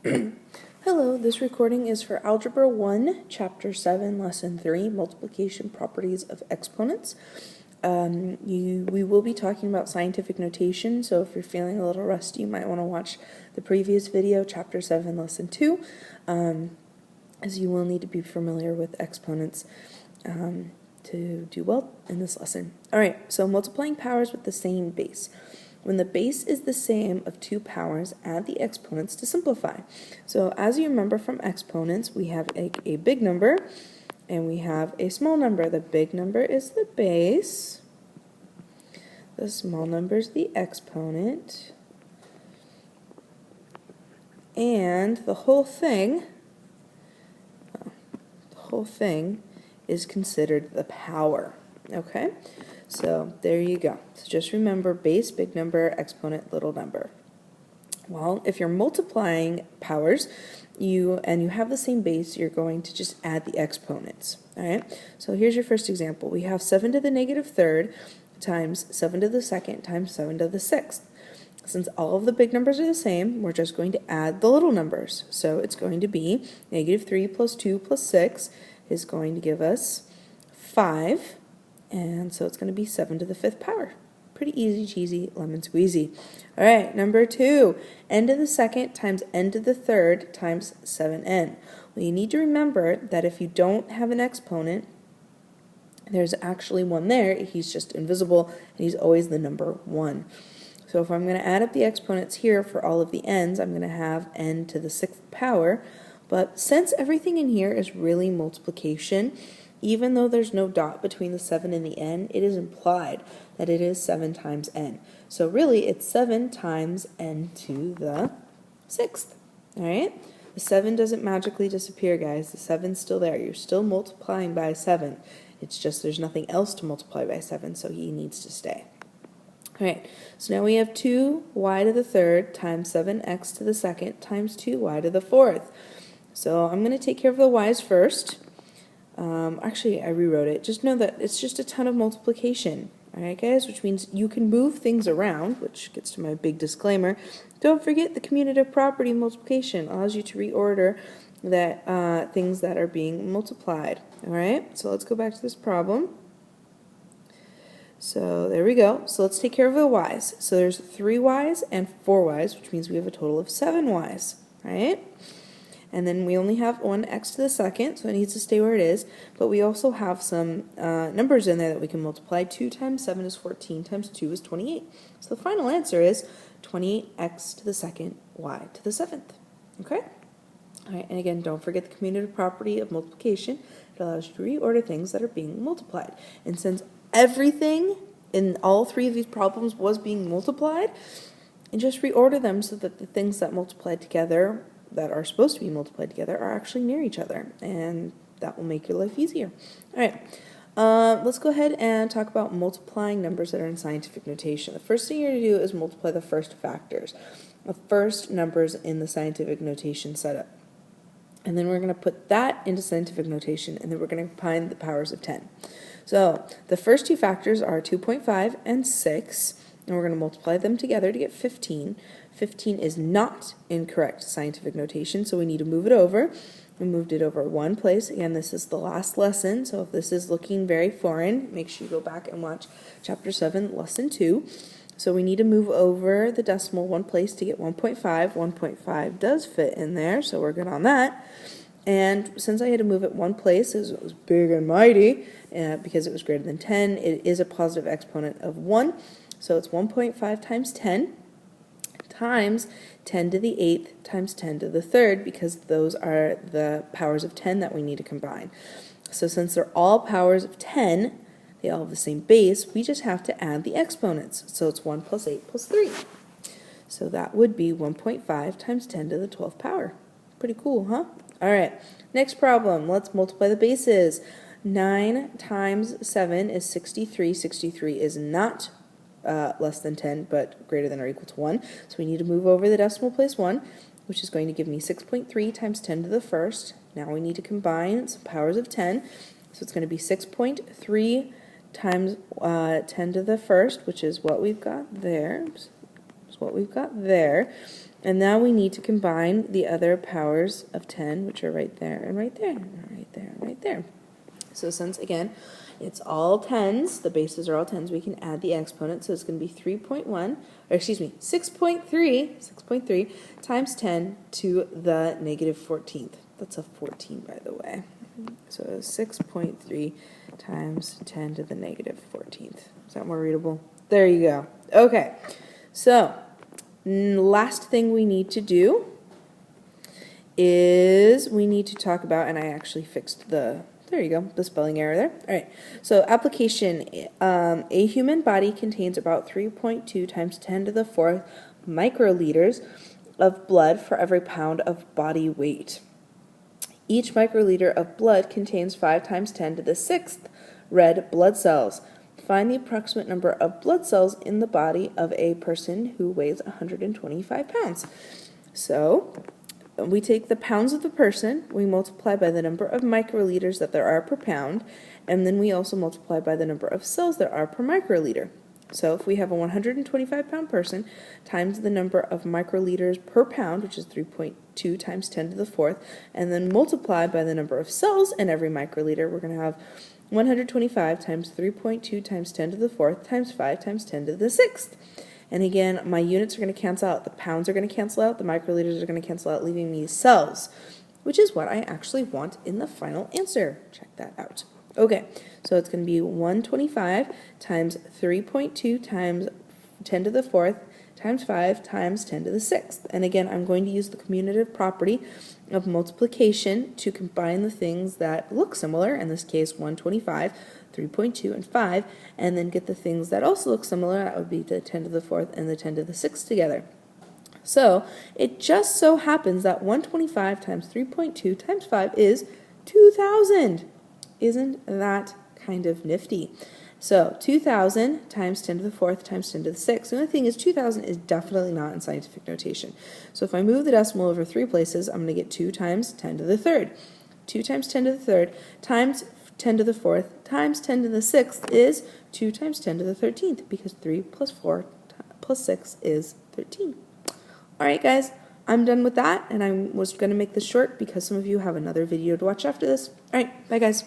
Hello, this recording is for Algebra 1, Chapter 7, Lesson 3, Multiplication Properties of Exponents. We will be talking about scientific notation, so if you're feeling a little rusty, you might want to watch the previous video, Chapter 7, Lesson 2, as you will need to be familiar with exponents to do well in this lesson. Alright, so multiplying powers with the same base. When the base is the same of two powers, add the exponents to simplify. So as you remember from exponents, we have a big number and we have a small number. The big number is the base. The small number is the exponent. And the whole thing is considered the power. Okay? So there you go. So just remember base, big number, exponent, little number. Well, if you're multiplying powers, you have the same base, you're going to just add the exponents. All right? So here's your first example. We have 7 to the negative third times 7 to the second times 7 to the sixth. Since all of the big numbers are the same, we're just going to add the little numbers. So it's going to be negative 3 plus 2 plus 6 is going to give us 5. And so it's going to be 7 to the 5th power. Pretty easy cheesy, lemon squeezy. All right, number 2, n to the second times n to the third times 7n. Well, you need to remember that if you don't have an exponent, there's actually one there. He's just invisible, and he's always the number 1. So if I'm going to add up the exponents here for all of the n's, I'm going to have n to the 6th power. But since everything in here is really multiplication, even though there's no dot between the 7 and the n, it is implied that it is 7 times n. So really, it's 7 times n to the 6th. All right? The 7 doesn't magically disappear, guys. The 7's still there. You're still multiplying by 7. It's just there's nothing else to multiply by 7, so he needs to stay. All right, so now we have 2y to the third times 7x to the second times 2y to the fourth. So I'm going to take care of the y's first. Actually, I rewrote it. Just know that it's just a ton of multiplication. All right, guys, which means you can move things around, which gets to my big disclaimer. Don't forget the commutative property multiplication allows you to reorder that things that are being multiplied. All right, so let's go back to this problem. So there we go. So let's take care of the y's. So there's 3 y's and 4 y's, which means we have a total of 7 y's. All right? And then we only have 1x to the second, so it needs to stay where it is. But we also have some numbers in there that we can multiply. 2 times 7 is 14, times 2 is 28. So the final answer is 28x to the second, y to the 7th. Okay? All right, and again, don't forget the commutative property of multiplication. It allows you to reorder things that are being multiplied. And since everything in all 3 of these problems was being multiplied, and just reorder them so that the things that multiplied together that are supposed to be multiplied together are actually near each other, and that will make your life easier. All right, let's go ahead and talk about multiplying numbers that are in scientific notation. The first thing you're going to do is multiply the first factors, the first numbers in the scientific notation setup. And then we're going to put that into scientific notation, and then we're going to combine the powers of 10. So the first 2 factors are 2.5 and 6, and we're going to multiply them together to get 15. 15 is not in correct scientific notation, so we need to move it over. We moved it over one place. Again, this is the last lesson, so if this is looking very foreign, make sure you go back and watch Chapter 7, Lesson 2. So we need to move over the decimal one place to get 1.5. 1.5 does fit in there, so we're good on that. And since I had to move it one place, as it was big and mighty, because it was greater than 10, it is a positive exponent of 1. So it's 1.5 times 10 times 10 to the 8th times 10 to the third, because those are the powers of 10 that we need to combine. So since they're all powers of 10, they all have the same base, we just have to add the exponents. So it's 1 plus 8 plus 3. So that would be 1.5 times 10 to the 12th power. Pretty cool, huh? All right, next problem. Let's multiply the bases. 9 times 7 is 63. 63 is not less than 10, but greater than or equal to 1. So we need to move over the decimal place 1, which is going to give me 6.3 times 10 to the first. Now we need to combine some powers of 10. So it's going to be 6.3 times 10 to the first, which is what we've got there. And now we need to combine the other powers of 10, which are right there and right there, and right there and right there. So since, again, it's all tens, the bases are all tens, we can add the exponent. So it's going to be 6.3 times 10 to the negative 14th. That's a 14, by the way. So 6.3 times 10 to the negative 14th. Is that more readable? There you go. Okay, so last thing we need to do is we need to talk about, and I actually fixed the spelling error there. All right, so application, a human body contains about 3.2 times 10 to the 4th microliters of blood for every pound of body weight. Each microliter of blood contains 5 times 10 to the 6th red blood cells. Find the approximate number of blood cells in the body of a person who weighs 125 pounds. So we take the pounds of the person, we multiply by the number of microliters that there are per pound, and then we also multiply by the number of cells there are per microliter. So if we have a 125-pound person times the number of microliters per pound, which is 3.2 times 10 to the 4th, and then multiply by the number of cells in every microliter, we're going to have 125 times 3.2 times 10 to the 4th times 5 times 10 to the 6th. And again, my units are going to cancel out. The pounds are going to cancel out. The microliters are going to cancel out, leaving me cells, which is what I actually want in the final answer. Check that out. Okay, so it's going to be 125 times 3.2 times 10 to the 4th times 5 times 10 to the 6th. And again, I'm going to use the commutative property of multiplication to combine the things that look similar, in this case 125, 3.2, and 5, and then get the things that also look similar. That would be the 10 to the 4th and the 10 to the 6th together. So it just so happens that 125 times 3.2 times 5 is 2,000. Isn't that kind of nifty? So 2,000 times 10 to the 4th times 10 to the 6th. The only thing is 2,000 is definitely not in scientific notation. So if I move the decimal over 3 places, I'm going to get 2 times 10 to the 3rd. 2 times 10 to the 3rd times 10 to the 4th times 10 to the 6th is 2 times 10 to the 13th, because 3 plus 4 plus 6 is 13. All right, guys, I'm done with that, and I was going to make this short because some of you have another video to watch after this. All right, bye, guys.